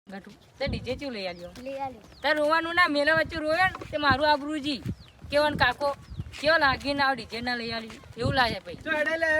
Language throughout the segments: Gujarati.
ગટુ તે ડીજે ચું લઈ આલ્યો તે રોવાનું ના મેલા વચ્ચે રોયો ને તે મારું આબરૂજી કેવો ને કાકો કેવો લાગી ના ડીજે ના લઈ આલી એવું લાગે ભાઈ તો હેડે લે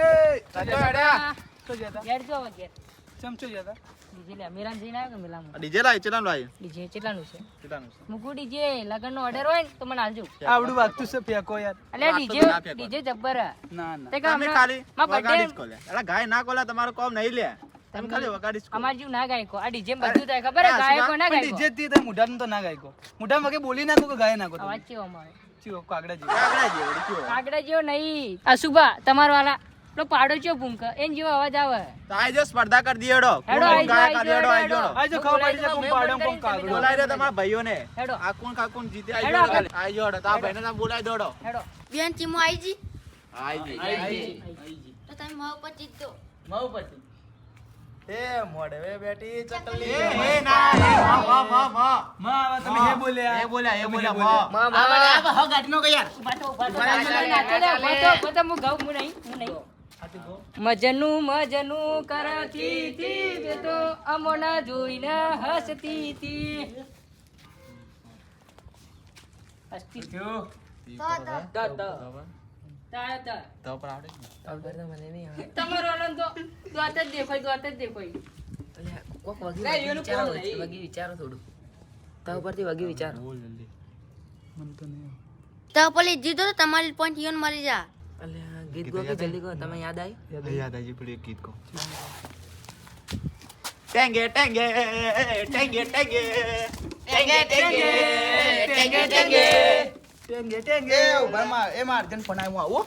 તો હેડ્યા તો જતા ઘેર જો ઘેર ચમચો જતા ડીજે લે મેલાન જઈને આવ્યો કે મેલામાં ડીજે લાય ચેલાનું લાય ડીજે કેટલાનું છે ચેલાનું છે મુકુ ડીજે લગનનો ઓર્ડર હોય ને તો મને આલજો આવડું વાગતું છે ફેંકો યાર એટલે ડીજે જબ્બર ના ના તે તમે ખાલી વગાડી જ કોલે એલા ગાય ના કોલા તમારું કામ નહીં લે તમે ખાલી વગાડી જ અમાર જીવ ના ગાયકો આ ડીજે બધું થાય ખબર હે ગાયકો ના ગાયકો ડીજે થી મુઢાનું તો ના ગાયકો મુઢામાં વગે બોલી નાખો કે ગાય નાખો અવાજ કેવો અમારો ચીઓ કાગડા જેવો કાગડા જેવડી કયો કાગડા જેવો નહીં અશુભા તમારો વાલા પેલો પાડો ચો ભૂંક એન જેવો અવાજ આવે તો આઈ જો સ્પર્ધા કરી દીએડો હેડો, કોણ આઈ ગાય જો, કાઢીએડો આઈ જો આ જો ખબર પડી છે કોણ પાડો કોણ કાગડો બોલાઈ દે તમારા ભાઈઓને હેડો. આ કોણ જીતે આઈ હેડો, જો આપણે. આઈ જો તા ભાઈને તમે બોલાઈ દોડો હેડો બેન ચીમો આઈજી આઈ તો તમે માવ પર જીતતો એ મોડે વે બેટી ચકલી એ ના એ માં માં આવા તમે હે બોલ્યા એ બોલ્યા માં મજનું મજનું કરતી તી બે તો અમોના જોઈને હસતી તી હસતી કેવો તો પર આવડે તમારો આનંદ તો દોત જ દેખાય બોલ જલ્દી મન તો નહીં તો પેલી જીતો તો તમારી પોઈન્ટ યોન મળી જા યાદ આવી પડી ગીત કો ટેંગે ટેંગે ટેંગે ટેંગે ટેંગે ટેંગે ટેંગે ટેંગે ટેંગે ટેંગે એ માર જન ફણાય આવો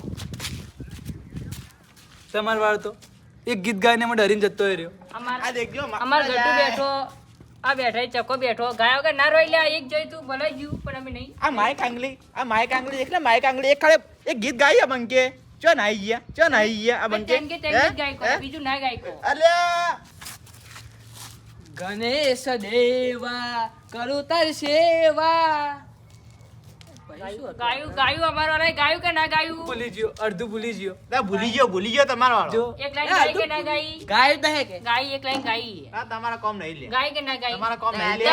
તમાર વાળ તો એક ગીત ગાઈને મને ડરીને જતો રહ્યો આ દેખજો અમાર ગટુ બેઠો આ બેઠા ચકો બેઠો ગાયો કે ના રોઈ લે એક જોઈ તું ભલાઈ ગયું પણ અમે નહીં આ માઈક આંગળી એટલે માઈક આંગળી એક ખાલી એક ગીત ગાઈ આ બંકે ચો નાઈ ગયા આ બંકે તેમ કે તેમ જ ગાયકો બીજું ના ગાયકો અલ્યા ગણેશ દેવા કરું તાર સેવા ગાયું ગાયું અમારો વાળાએ ગાયું કે ના ગાયું ભૂલી ગયો અડધું ભૂલી ગયો લા ભૂલી ગયો તમારો વાળો જો એક લાઈન ગાઈ કે ના ગાઈ ગાય તો હે કે ગાઈ એક લાઈન ગાઈ આ તમારા કોમ નહીં લે ગાય કે ના ગાઈ તમારા કોમ નહીં લે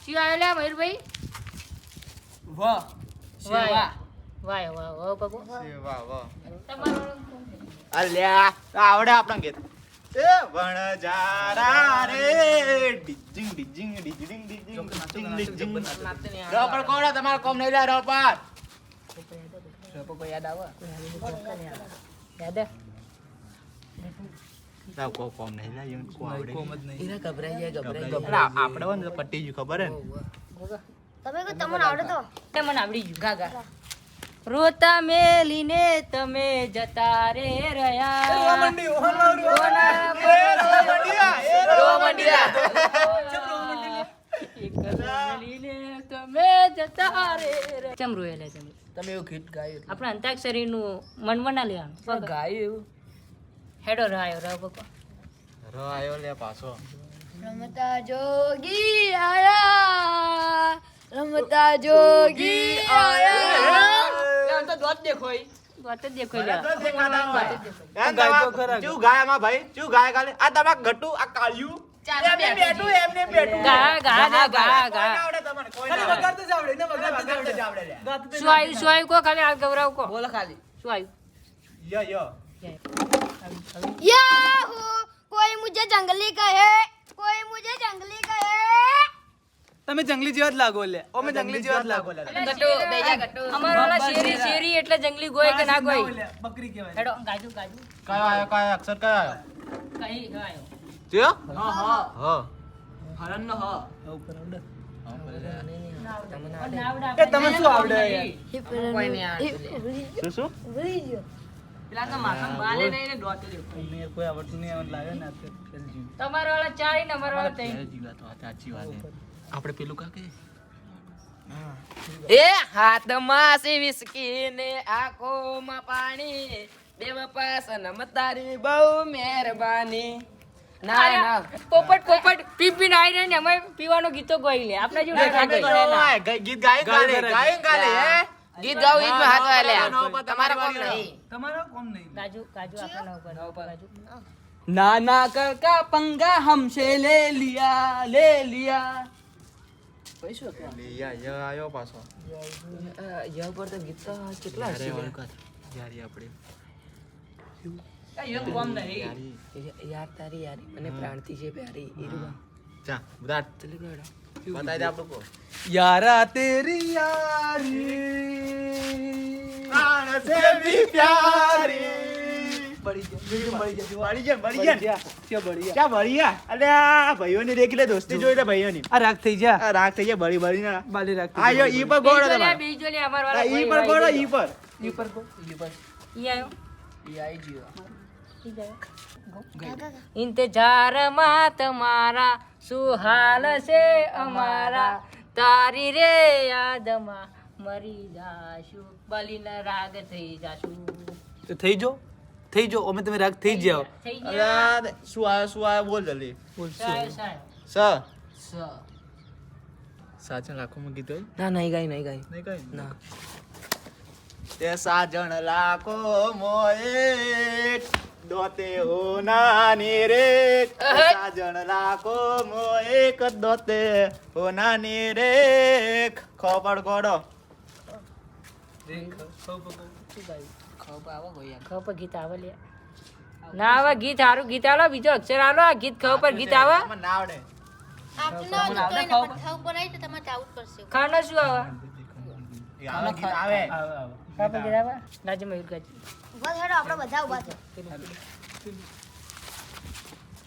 શિવ આવ્યો લે મયુરભાઈ વાહ વાહ વાહ વાહ વાહ બાબુ વાહ વાહ તમારો અલ્યા આવડે આપણો ગીત એ વણજારા રે ડિજિંગ ડિજિંગ ડિજિંગ ડિજિંગ ડિજિંગ રોપર કોડા તમારો કોમ નહીં લે રોપર યાદ ના કોમ નહીં લે યન કો આવડે કોમ જ નહીં અલા આપણે વન પટ્ટી જ ખબર હે ને તમે કો તમને આવડે તો તે મને આવડી ગયું ગાગા રોતા મેલીને તમે જતા રે રહ્યા તમે જતા રે ચમ રોયેલા તમે તમે એવું ગીત ગાયું આપણે અંતાક્ષરી નું મનમન ના લેવાનું ગાયું એવું હેડો રહ્યો રહ બકો રો આયો લે પાછો રમતા જોગી આયા રમતા જોગી આયા તો દોત દેખો લે ચુ ગાય માં ભાઈ ચુ ગાય ગાલે આ તમાર ગટુ આ કાળિયું એમને બેઠું ગા ગા ગા ગા ગા આવડે તમને કોઈ ખાલી ના વગાડતો જ આવડે ને વગાડતો જ આવડે આવડે લે શું આવ્યું કો ખાલી આ ગૌરવ કો બોલો ખાલી શું આવ્યું યો याहू कोई मुझे जंगली कहे कोई मुझे जंगली कहे તમે જંગલી જેવા જ લાગો લે અમે જંગલી જેવા જ લાગો લે અમારો વાળા શેરી એટલે જંગલી ગોય કે ના ગોય બકરી કહેવાય હેડો ગાજુ કયો આયો અક્ષર કયો આયો કઈ ગાયો જો હા હરણનો હ ઉપર આવડે નાવડા એ તમે શું આવડે યાર શું भूली गयो પેલા તો માથા બાલે નહીં ને દોતે દે તમને કોઈ આવડતું નહીં આવડ લાગે ને આ તો ફેલ જીવ તમારો વાળા ચારી ને અમારો વાળા ત્રણ જીવા તો સાચી વાત છે આપણે પેલું કા કે એ હાથમાં છે વિસ્કી ને આંખોમાં પાણી દેવ પાસન મતારી બહુ મહેરબાની ના ના પોપટ પી પી નાઈ રે ને અમે પીવાનો ગીતો ગોઈ લે આપણે જો ગીત ગાય ગાલે હે ગીત ગાવું ઈ જ માં હાથ વાળ્યા તમારા કોમ નહીં તમારો કોમ નહીં કાજુ કાજુ આપણે ન ઉપર કાજુ नाना कर का पंगा हमसे ले लिया પછી શું કે યા આયો પાછો યા પર તો ગીત તો કેટલા હશે યારી આપણે ये कौन नहीं યાર તારી યારી મને પ્રાણથી છે પ્યારી ઈરુબા જા બુધાર ચલી ગયો બતાઈ દે આપણો કો यारा तेरी यारी प्राण से भी प्यारी बड़ी क्या बढ़िया अरे આ ભાઈઓને દેખી લે દોસ્તી જોઈ લે ભાઈઓની आ राख थई जा આ રાગ થઈ જાય બળી બળી ના बाली राख આયો ઈ પર ગોળો તમારે બીજો લે અમાર આ વાળા ઈ પર ગોળો ઈ પર ऊपर को ઈ આયો ઈ આઈ જીવા इंतजार માં તમારા સુહાલ છે અમારા તારી રે યાદમાં મરી જાશું બલીના રાગ થઈ જાશું तो થઈ જો અમે તમે રાખ થઈ જાઓ થઈ ગયા અરે શું આયો બોલ જલ્દી બોલ સાયો સાયો સ સ સાચન લાખોમાં કીધું ના નહીં ગાય નહીં કઈ ના તે સાજણ લાખો મોએ દોતે હો નાની રે સાજણ લાખો મોએ દોતે હો નાની રે ખોપડ ગોડો ખબ આવો ગોયા ખ પર ગીત આવે લે ના આવે ગીત હારું ગીત આલો બીજો અક્ષર આલો આ ગીત ખ પર ગીત આવે મને ના આવડે આપનો તો એને પથ્થા ઉપર આવી તો તમારે ચાવું જ પડશે ખાનો શું આવે આવે ગીત આવે ખ પર ગીત આવે ગાજે મયુર ગાજે બસ હેડો આપણે બધા ઊભા છે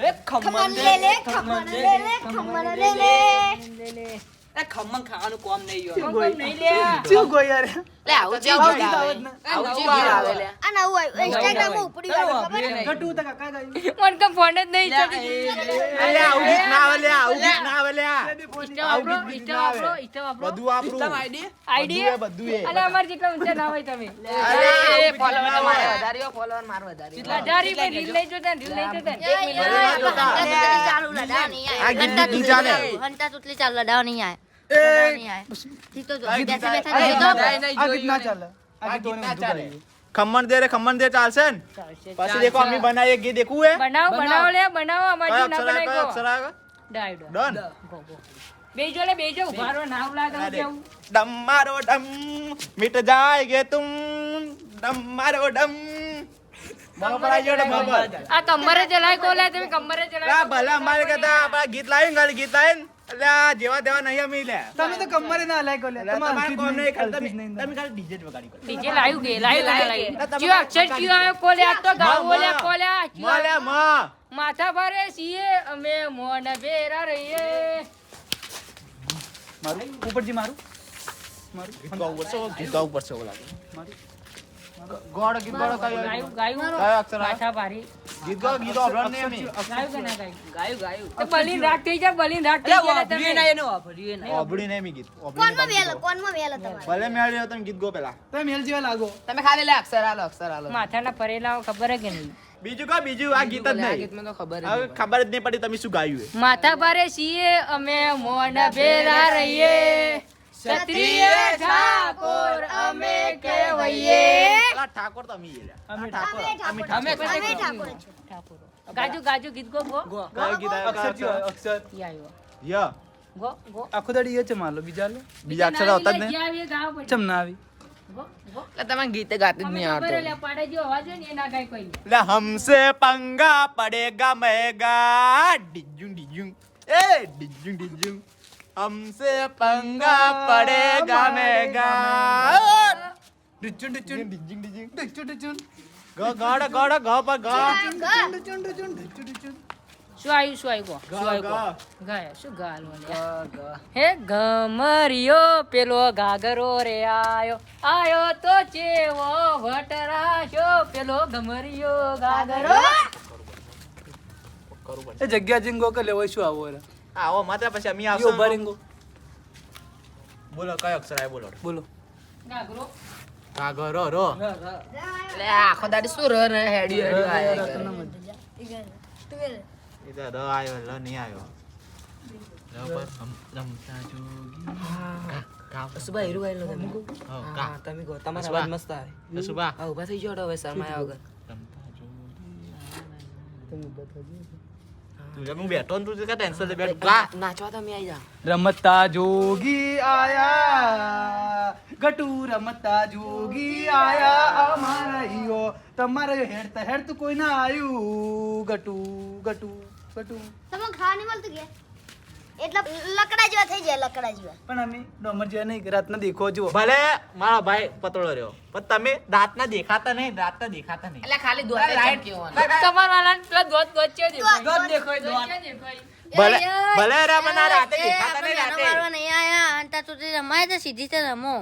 ए ખમણ લે લે ખમણ લે લે ખમણ લે લે લે લે ए खम्मन खाવાનું કોમ નહીં યો કોમ નહીં લે શું ગો યાર લે આવું જે આવું ગીત ગીત આવે આવે ને. આવું જે ગીત આવે લે આ નવું આવ્યું ઇન્સ્ટાગ્રામ માં ઉપડી આવ્યું ખબર છે? ગટુ તક કાકા ગાયું મન કા ફોન જ નહીં અરે આવું ગીત ના આવે લે આવું ગીત ના આવે લે ઇસ્ટા વાપરો બધું આપણું આઈડી બધું એ અલે અમાર જેટલા ઊંચા ના હોય તમે અરે એ ફોલોવર મારે વધાર્યો ફોલોવર માર વધાર્યો લડારી પર રીલ નહીં જોતા રીલ નહીં જોતા એ, એ, હંતા ચાલુ લડાવ નહીં આ આય ગીત નહીં ચાલે હંતા સુતલી ચાલુ લડાવ નહીં આય એ નહીં આય ઠીક તો જો બેઠા બેઠા આ જોઈ તો ગીત ના ચાલે આ ગીત ના ચાલે ખમણ દે ચાલશે ને પછી દેખો અમે બનાવીએ ગીત દેખું હે બનાવો લે બનાવો અમાર કયો જેવું ના અક્ષર આવે, કયો બનાવી અક્ષર આવે ડાયડો ડન બેજો લે બેજો ઉભારો નાવ લાગે કેવું ડમ મારો ડમ મિટ જાયગે તુમ ડમ મારો ડમ બરાબર આવી ગયો બરાબર આ કમરે ચલાય કોલે તમે કમરે ચલાય આ ભલા અમારે કહેતા આપણા ગીત લાવીને ગાલી ગીત લાવીને એટલે આ જેવા દેવા નહીં અમે લે તમે તો કમરે ના લાયકો લે તમારે કોમ નહીં કરતા નહીં તમે ખાલી ડીજે જ વગાડી કરો ડીજે લાવ્યું કે લાવ્યું ચિયો અક્ષર ચિયો આયો કોલે આ તો ગાવ બોલે કોલે આ ચિયો મોલે માં માથા ભરે સીએ અમે મોન બેરા રહીએ મારું ઉપરજી મારું ગીત ગાવું પડશે ઓલા ગોળ ગીત ગોળ કયો ગાયું ગાયું કયો અક્ષર આવે માથા ભારી ગીત ગાવ ગીત અભરણ નહીં અમે ગાયું કે ના ગાયું ગાયું તો બલીન રાખ થઈ જાય બલીન રાખ થઈ જાય તમે ઓબડી નહીં મી ગીત કોનમાં વેલ તમારે ભલે મેળ્યો તમે ગીત ગો પેલા તમે મેલ જેવા લાગો તમે ખાલી લે અક્ષર આલો માથાના ફરેલા ખબર હે કે નહીં બીજું કા બીજું આ ગીત જ આ નહીં ગીતમાં તો ખબર હવે ખબર જ નહીં પડી તમે શું ગાયું હે માથા ભારે સીએ અમે મોન બેરા રહીએ ક્ષત્રિય ઠાકોર અમે કહેવઈએ પેલા ઠાકોર તો અમે અમે ઠાકોર અમે અમે ઠાકોર જ છું. ઠાકોર ગાજુ ગાજુ ગીત ગો ગો કયો ગીત આવ્યો? અક્ષર કયો જીવો, અક્ષર ઈ આવ્યો ય ગો ગો આખો દાડી એ છે માલો બીજા લો બીજા અક્ષર આવતા જ નહીં જ્યાં આવે ગાવ પડે ચમ ના આવી ગો ગો તમે ગીતે ગાતું જ અમે નહીં ખબર હે આવતું લે પાડે જો અવાજ હે ને એ ના ગાય કોઈ લે હમસે પંગા પડેગા મહેગા ડિજું ડિજું એ ડિજું ડિજું हमसे पंगा पड़ेगा मेगा ડિચું ડિચું ડિજું ડિજું ડિચું ડિચું ગ ગડ ગડ ગ પર ગ ડિચું ડિચું ડિચું ડિચું શું આવ્યું શું આવ્યું ગ શું આવ્યું ગ ગાય શું ગાલું હે ગમરિયો પેલો ગાગરો રે આયો તો ચેવો વટરાશો પેલો ગમરિયો ગાગરો એ જગ્યા જીંગો કે લેવો શું આવો રે આવો માત્ર પછી અમે યો આવશું ભરીંગો બોલો કયો અક્ષર આવે બોલો બોલો ગાગરો કાગરો રો લે આખો દાડી શું રન હેડી આયા ઇધર ર આયો લ નહીં આયો લ પર રમતા જોગી સુબા હીરો આયલો તમે હા હા તમે કહો તમારો સુબા. અવાજ મસ્ત આવે સુબા હા ઉભા થઈ જાઓ હવે શરમાયા વગર રમતા જોગી તું હું બેઠો ને તું કે ટેન્શન લે બેઠ ગા નાચવા તમે આવી જાઓ. રમતા જોગી આયા ગટુ રમતા જોગી આયા અમારા ઈયો તમારે હેડતા હેડતું કોઈ ના આયું ગટુ ગટુ ગટુ તમે ખાવા નહીં મળતું કે એટલે લકડા જેવા થઈ જાય લકડા જેવા પણ અમે ડોમર જેવા નહીં રાતના દેખો જુઓ ભલે મારો ભાઈ પતળો રહ્યો પણ તમે રાતના દેખાતા નહીં એટલે ખાલી દોડે ચમક્યો. તમારા વાળાને પેલા દોત દોત છે દેખાય. દોત દેખાય, દોત. દોત છે દેખાય. ભલે ભલે રે મને રાતે દેખાતા નહીં આપણે રાતે મારવા નહીં આયા અંતા તો રમાય તો સીધી તે રમો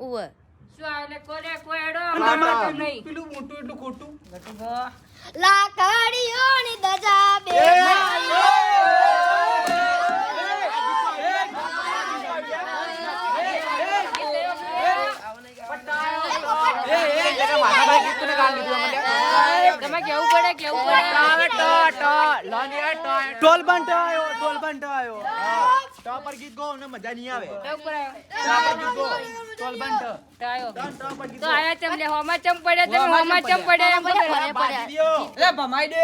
ઉવે શું આ એટલે કોને કોઈ હેડો પણ મારતો તમારે નહીં. પેલું મોટું એટલું ખોટું લાકડીઓની દજા બે મારા ભાઈ કીધું ગાલ દીધું અમને તમે કેવું પડે કેવું પડે ટોલ બંધ આવ્યો ટોલ બંધ આવ્યો ટોપ પર ગીત ગાઓ ને મજા નહીં આવે કેવું પડે ટોલ બંધ આયો તો આયા ચમ લે હોમાં ચમ પડે તમે હોમાં ચમ પડે એમ ખબર બાજી દ્યો એ ભમાઈ દે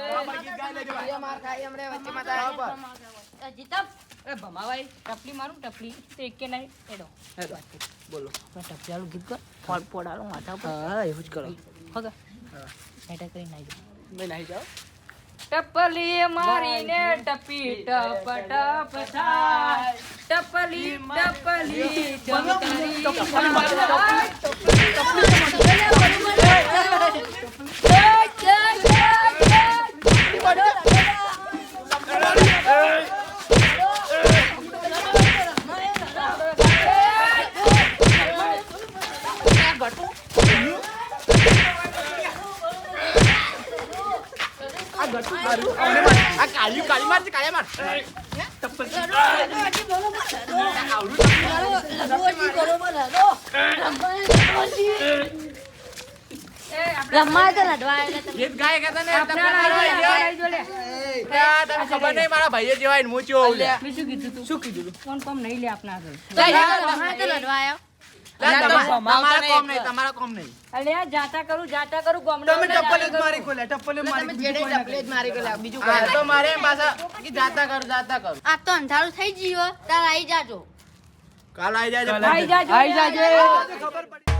ટોપ પર ગીત ગાઈ લેજો ભાઈ માર ખાઈ હમણે વચ્ચે માતા. જીતમ એ ભમાવાઈ ટપલી મારું ટપલી તો એક કે નહીં એડો બોલો ટપલાનું ગીત કર ફોડ ફોડાલો માથા પર હા એવું જ કરો હગા મેટા કરી નાખી મેં નહીં જાઓ ટપલી મારીને ટપી ટપ ટપ થાય ટપલી ટપલી આ કાળી કાળી માર કાળી માર રમાય તો નડવાય ગીત ગાય કે તને આપણા તને ખબર નહીં મારા ભાઈઓ જેવા હું ચો લે મેં શું કીધું તું શું કીધું કોણ કોમ નહીં લે આપના આગળ રમાય તો નડવાય તમારા કોમ નહીં તમારા કોમ નહીં અલે આ જાતા કરું ગામડા તમે ટપ્પલ જ મારી ખોલે ટપ્પલ જ તમે મારી જેડે ટપલે જ મારી ગયેલા, બીજું કોઈ આ નહીં. તો મારે એમ પાછા કે જાતા કરું આ તો અંધારું થઈ ગયું તાર આવી જાજો કાલ આવી જાય આઈ જાજો આઈ જાજે ખબર પડી